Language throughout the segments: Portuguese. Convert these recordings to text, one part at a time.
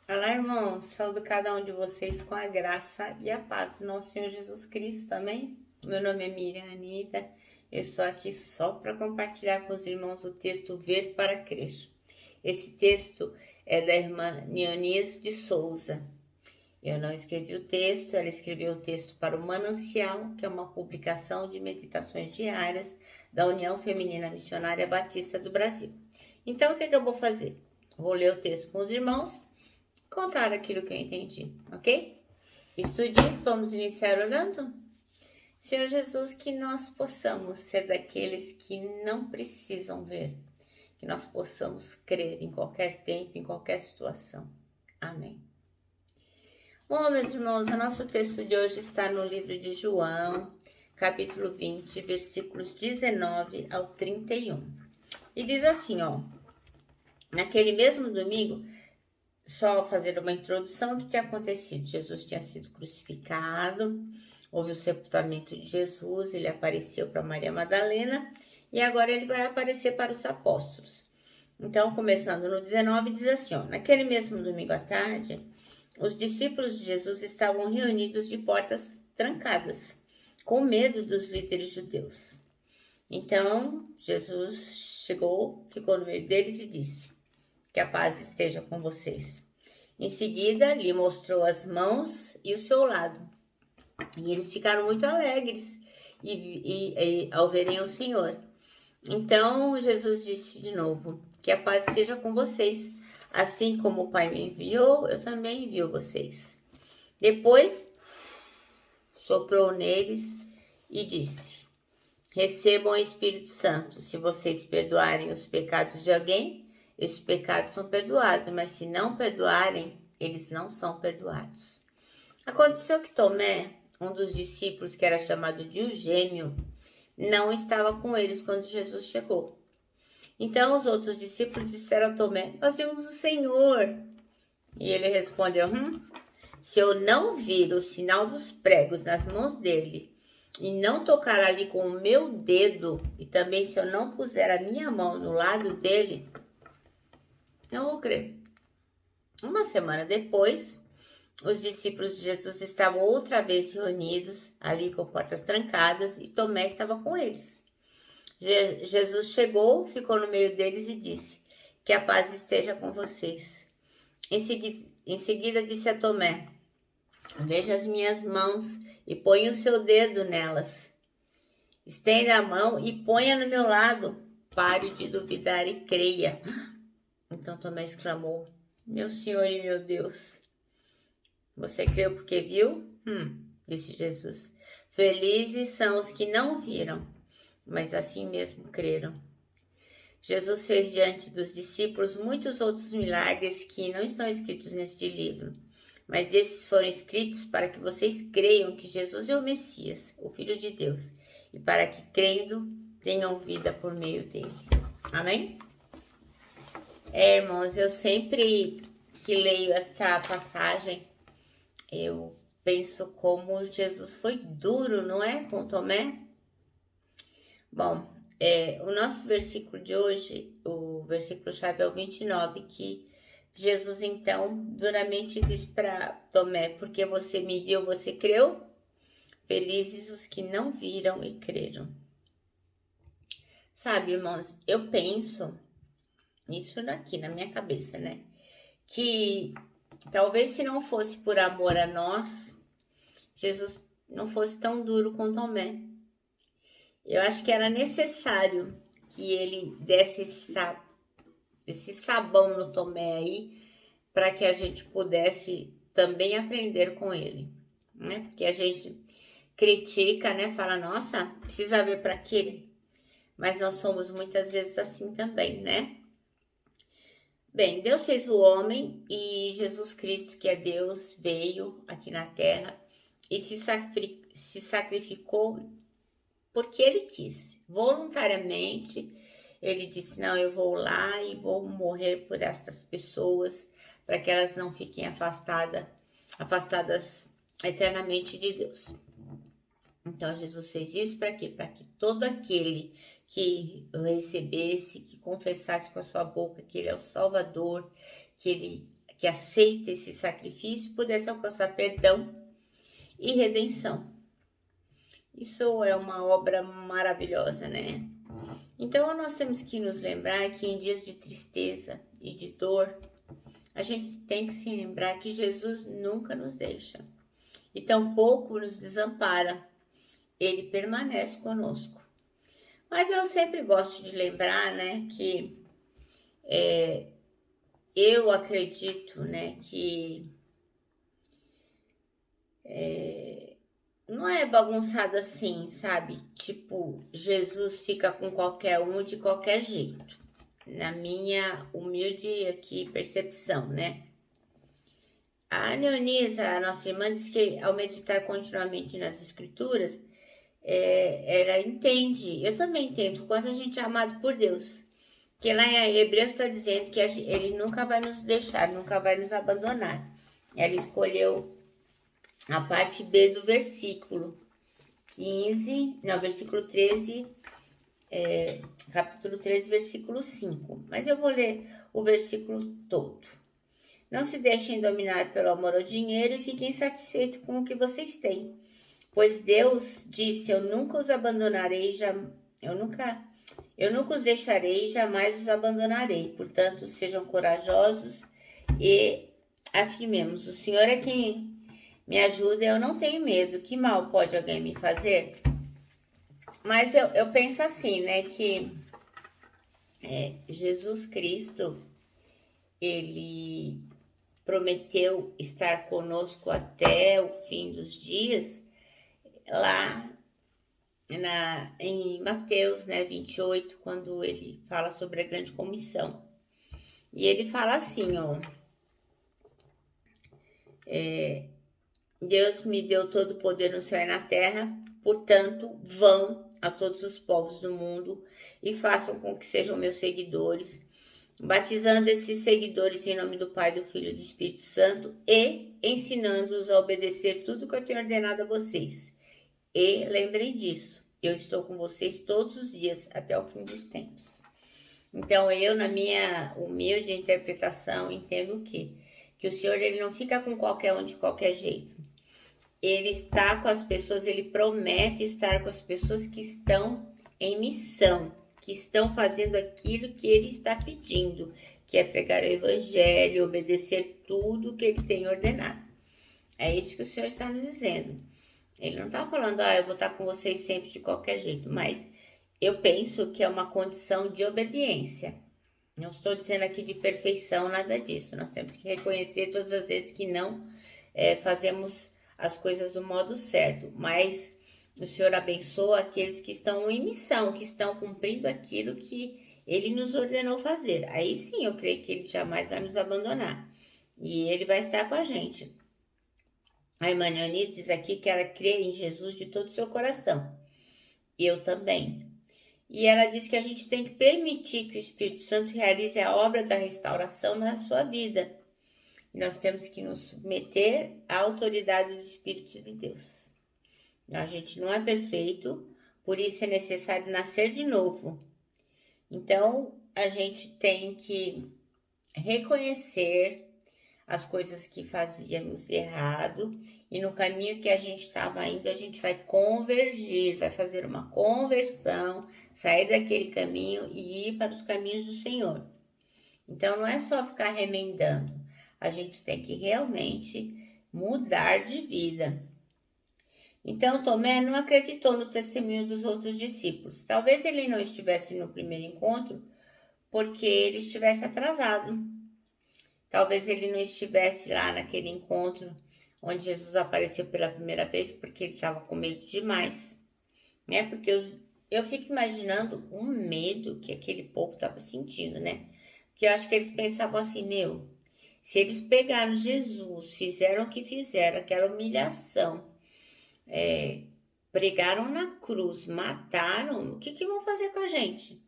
Olá, irmãos. Saúdo cada um de vocês com a graça e a paz do nosso Senhor Jesus Cristo, amém? Meu nome é Miriam Anita. Eu estou aqui só para compartilhar com os irmãos o texto Ver para Crer. Esse texto é da irmã Neonice de Souza. Eu não escrevi o texto, ela escreveu o texto para o Manancial, que é uma publicação de meditações diárias da União Feminina Missionária Batista do Brasil. Então, o que eu vou fazer? Vou ler o texto com os irmãos, contar aquilo que eu entendi, ok? Estudinho, vamos iniciar orando? Senhor Jesus, que nós possamos ser daqueles que não precisam ver, que nós possamos crer em qualquer tempo, em qualquer situação. Amém. Bom, meus irmãos, o nosso texto de hoje está no livro de João, capítulo 20, versículos 19 ao 31. E diz assim, ó: naquele mesmo domingo, só fazer uma introdução ao que tinha acontecido. Jesus tinha sido crucificado, houve o sepultamento de Jesus, ele apareceu para Maria Madalena e agora ele vai aparecer para os apóstolos. Então, começando no 19, diz assim, ó: naquele mesmo domingo à tarde, os discípulos de Jesus estavam reunidos de portas trancadas, com medo dos líderes judeus. Então, Jesus chegou, ficou no meio deles e disse: que a paz esteja com vocês. Em seguida, lhe mostrou as mãos e o seu lado. E eles ficaram muito alegres ao verem o Senhor. Então, Jesus disse de novo: que a paz esteja com vocês. Assim como o Pai me enviou, eu também envio vocês. Depois, soprou neles e disse: recebam o Espírito Santo. Se vocês perdoarem os pecados de alguém, esses pecados são perdoados, mas se não perdoarem, eles não são perdoados. Aconteceu que Tomé, um dos discípulos que era chamado de o Gêmeo, não estava com eles quando Jesus chegou. Então os outros discípulos disseram a Tomé: nós vimos o Senhor. E ele respondeu: se eu não vir o sinal dos pregos nas mãos dele, e não tocar ali com o meu dedo, e também se eu não puser a minha mão no lado dele, não vou crer. Uma semana depois, os discípulos de Jesus estavam outra vez reunidos, ali com portas trancadas, e Tomé estava com eles. Jesus chegou, ficou no meio deles e disse: que a paz esteja com vocês. Em seguida disse a Tomé: veja as minhas mãos e ponha o seu dedo nelas. Estenda a mão e ponha no meu lado. Pare de duvidar e creia. Então Tomé exclamou: meu Senhor e meu Deus. Você creu porque viu? Disse Jesus. Felizes são os que não viram, mas assim mesmo creram. Jesus fez diante dos discípulos muitos outros milagres que não estão escritos neste livro, mas esses foram escritos para que vocês creiam que Jesus é o Messias, o Filho de Deus, e para que, crendo, tenham vida por meio dele. Amém? Irmãos, eu sempre que leio esta passagem, eu penso como Jesus foi duro, não é, com Tomé? Bom, o nosso versículo de hoje, o versículo-chave é o 29, que Jesus, então, duramente diz para Tomé: porque você me viu, você creu? Felizes os que não viram e creram. Sabe, irmãos, eu penso nisso daqui na minha cabeça, né? Que talvez se não fosse por amor a nós, Jesus não fosse tão duro com Tomé. Eu acho que era necessário que ele desse esse sabão no Tomé aí, para que a gente pudesse também aprender com ele, né? Porque a gente critica, né? Fala, nossa, precisa ver para quê? Mas nós somos muitas vezes assim também, né? Bem, Deus fez o homem e Jesus Cristo, que é Deus, veio aqui na Terra e se sacrificou porque ele quis, voluntariamente. Ele disse: não, eu vou lá e vou morrer por essas pessoas, para que elas não fiquem afastadas eternamente de Deus. Então Jesus fez isso para quê? Para que todo aquele que o recebesse, que confessasse com a sua boca que ele é o Salvador, que ele que aceita esse sacrifício pudesse alcançar perdão e redenção. Isso é uma obra maravilhosa, né? Então nós temos que nos lembrar que em dias de tristeza e de dor, a gente tem que se lembrar que Jesus nunca nos deixa e tampouco nos desampara. Ele permanece conosco. Mas eu sempre gosto de lembrar, né, que eu acredito, né, que não é bagunçado assim, sabe? Tipo, Jesus fica com qualquer um de qualquer jeito. Na minha humilde aqui percepção, né? A Leonisa, a nossa irmã, diz que ao meditar continuamente nas escrituras, ela entende, eu também entendo, quanto a gente é amado por Deus. Que lá em Hebreus está dizendo que ele nunca vai nos deixar, nunca vai nos abandonar. Ela escolheu a parte B do versículo 15, não, versículo 13, capítulo 13, versículo 5. Mas eu vou ler o versículo todo. Não se deixem dominar pelo amor ao dinheiro e fiquem satisfeitos com o que vocês têm. Pois Deus disse, eu nunca os abandonarei, eu nunca os deixarei e jamais os abandonarei. Portanto, sejam corajosos e afirmemos, o Senhor é quem me ajuda, eu não tenho medo. Que mal pode alguém me fazer? Mas eu penso assim, né, que Jesus Cristo, ele prometeu estar conosco até o fim dos dias, lá em Mateus, né, 28, quando ele fala sobre a grande comissão. E ele fala assim, ó, Deus me deu todo o poder no céu e na terra, portanto, vão a todos os povos do mundo e façam com que sejam meus seguidores, batizando esses seguidores em nome do Pai, do Filho e do Espírito Santo e ensinando-os a obedecer tudo que eu tenho ordenado a vocês. E lembrem disso, eu estou com vocês todos os dias até o fim dos tempos. Então, eu, na minha humilde interpretação, entendo o quê? Que o Senhor, ele não fica com qualquer um de qualquer jeito. Ele está com as pessoas, ele promete estar com as pessoas que estão em missão, que estão fazendo aquilo que ele está pedindo, que é pregar o evangelho, obedecer tudo que ele tem ordenado. É isso que o Senhor está nos dizendo. Ele não está falando, eu vou estar com vocês sempre de qualquer jeito, mas eu penso que é uma condição de obediência. Não estou dizendo aqui de perfeição, nada disso. Nós temos que reconhecer todas as vezes que não fazemos as coisas do modo certo, mas o Senhor abençoa aqueles que estão em missão, que estão cumprindo aquilo que ele nos ordenou fazer. Aí sim, eu creio que ele jamais vai nos abandonar e ele vai estar com a gente. A irmã Eunice diz aqui que ela crê em Jesus de todo o seu coração. Eu também. E ela diz que a gente tem que permitir que o Espírito Santo realize a obra da restauração na sua vida. E nós temos que nos submeter à autoridade do Espírito de Deus. A gente não é perfeito, por isso é necessário nascer de novo. Então, a gente tem que reconhecer as coisas que fazíamos errado e no caminho que a gente estava indo, a gente vai convergir, vai fazer uma conversão, sair daquele caminho e ir para os caminhos do Senhor. Então, não é só ficar remendando, a gente tem que realmente mudar de vida. Então, Tomé não acreditou no testemunho dos outros discípulos. Talvez ele não estivesse no primeiro encontro porque ele estivesse atrasado. Talvez ele não estivesse lá naquele encontro onde Jesus apareceu pela primeira vez porque ele estava com medo demais, né? Porque eu fico imaginando o medo que aquele povo estava sentindo, né? Porque eu acho que eles pensavam assim, se eles pegaram Jesus, fizeram o que fizeram, aquela humilhação, pregaram na cruz, mataram, o que vão fazer com a gente?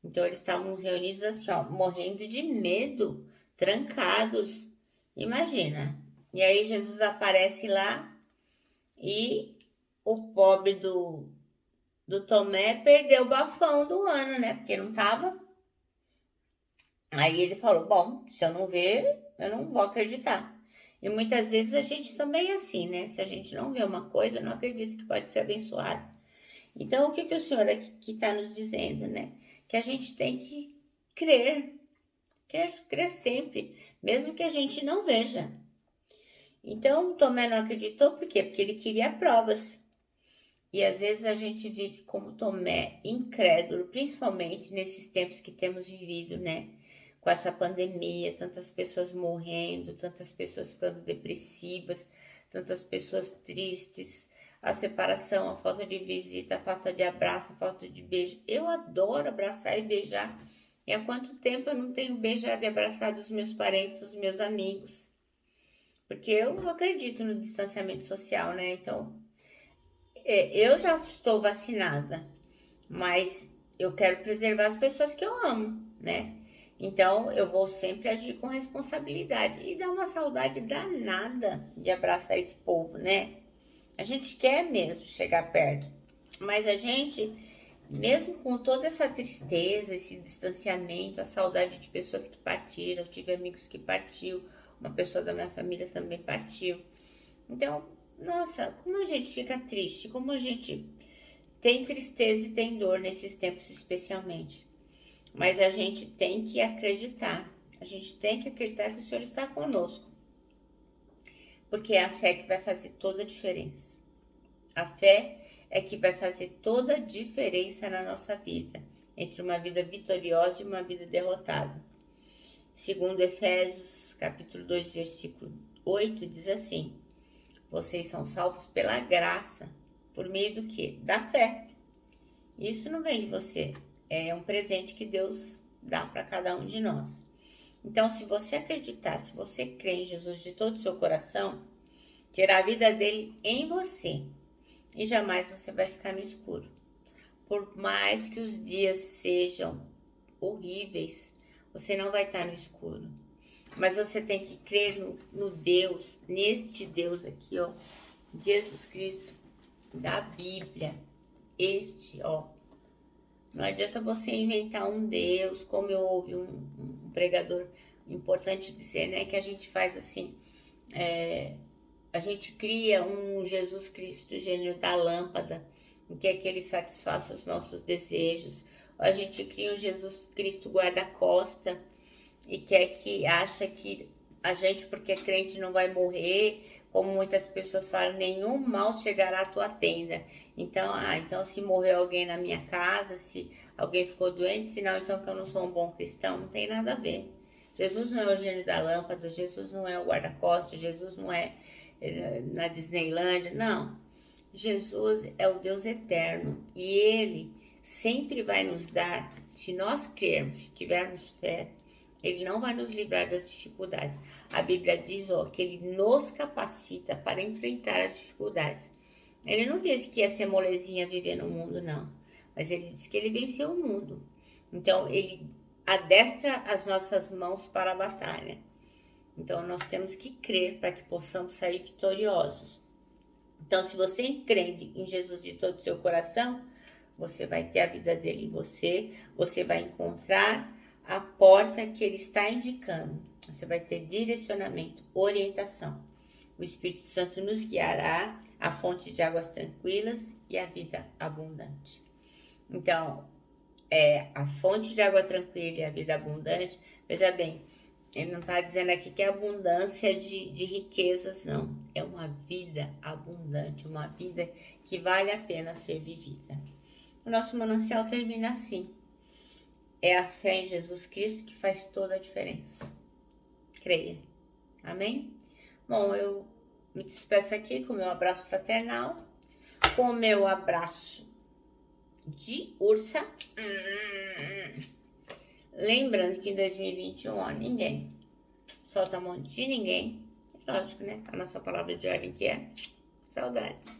Então eles estavam reunidos assim, ó, morrendo de medo, trancados, imagina. E aí Jesus aparece lá e o pobre do Tomé perdeu o bafão do ano, né? Porque não tava. Aí ele falou, bom, se eu não ver, eu não vou acreditar. E muitas vezes a gente também é assim, né? Se a gente não vê uma coisa, não acredita que pode ser abençoado. Então, o que, que o Senhor aqui está nos dizendo, né? Que a gente tem que crer, crer sempre, mesmo que a gente não veja. Então, Tomé não acreditou, por quê? Porque ele queria provas. E às vezes a gente vive como Tomé, incrédulo, principalmente nesses tempos que temos vivido, né? Com essa pandemia, tantas pessoas morrendo, tantas pessoas ficando depressivas, tantas pessoas tristes, a separação, a falta de visita, a falta de abraço, a falta de beijo. Eu adoro abraçar e beijar. E há quanto tempo eu não tenho beijado e abraçado os meus parentes, os meus amigos? Porque eu acredito no distanciamento social, né? Então, eu já estou vacinada, mas eu quero preservar as pessoas que eu amo, né? Então eu vou sempre agir com responsabilidade e dá uma saudade danada de abraçar esse povo, né? A gente quer mesmo chegar perto, mas a gente, mesmo com toda essa tristeza, esse distanciamento, a saudade de pessoas que partiram, eu tive amigos que partiu, uma pessoa da minha família também partiu. Então, nossa, como a gente fica triste, como a gente tem tristeza e tem dor nesses tempos especialmente. Mas a gente tem que acreditar. A gente tem que acreditar que o Senhor está conosco. Porque é a fé que vai fazer toda a diferença. A fé é que vai fazer toda a diferença na nossa vida. Entre uma vida vitoriosa e uma vida derrotada. Segundo Efésios, capítulo 2, versículo 8, diz assim: vocês são salvos pela graça. Por meio do quê? Da fé. Isso não vem de você. É um presente que Deus dá para cada um de nós. Então, se você acreditar, se você crer em Jesus de todo o seu coração, terá a vida dele em você. E jamais você vai ficar no escuro. Por mais que os dias sejam horríveis, você não vai estar no escuro. Mas você tem que crer no Deus, neste Deus aqui, ó. Jesus Cristo da Bíblia. Este, ó. Não adianta você inventar um Deus, como eu ouvi um pregador importante dizer, né? Que a gente faz assim, a gente cria um Jesus Cristo gênio da lâmpada, em que é que ele satisfaça os nossos desejos. Ou a gente cria um Jesus Cristo guarda-costa, e quer que acha que a gente, porque é crente, não vai morrer, como muitas pessoas falam, nenhum mal chegará à tua tenda. Então, então se morreu alguém na minha casa, se alguém ficou doente, senão então que eu não sou um bom cristão, não tem nada a ver. Jesus não é o gênio da lâmpada, Jesus não é o guarda-costas, Jesus não é na Disneylândia, não. Jesus é o Deus eterno e Ele sempre vai nos dar, se nós crermos, se tivermos fé, ele não vai nos livrar das dificuldades. A Bíblia diz que ele nos capacita para enfrentar as dificuldades. Ele não disse que ia ser molezinha viver no mundo, não. Mas ele disse que ele venceu o mundo. Então, ele adestra as nossas mãos para a batalha. Então, nós temos que crer para que possamos sair vitoriosos. Então, se você crê em Jesus de todo o seu coração, você vai ter a vida dele em você, você vai encontrar a porta que ele está indicando. Você vai ter direcionamento, orientação. O Espírito Santo nos guiará à fonte de águas tranquilas e à vida abundante. Então, a fonte de água tranquila e a vida abundante, veja bem, ele não está dizendo aqui que é abundância de riquezas, não. É uma vida abundante, uma vida que vale a pena ser vivida. O nosso manancial termina assim. É a fé em Jesus Cristo que faz toda a diferença. Creia. Amém? Bom, eu me despeço aqui com o meu abraço fraternal, com o meu abraço de ursa. Lembrando que em 2021, ninguém solta a mão de ninguém. Lógico, né? A nossa palavra de ordem que é saudades.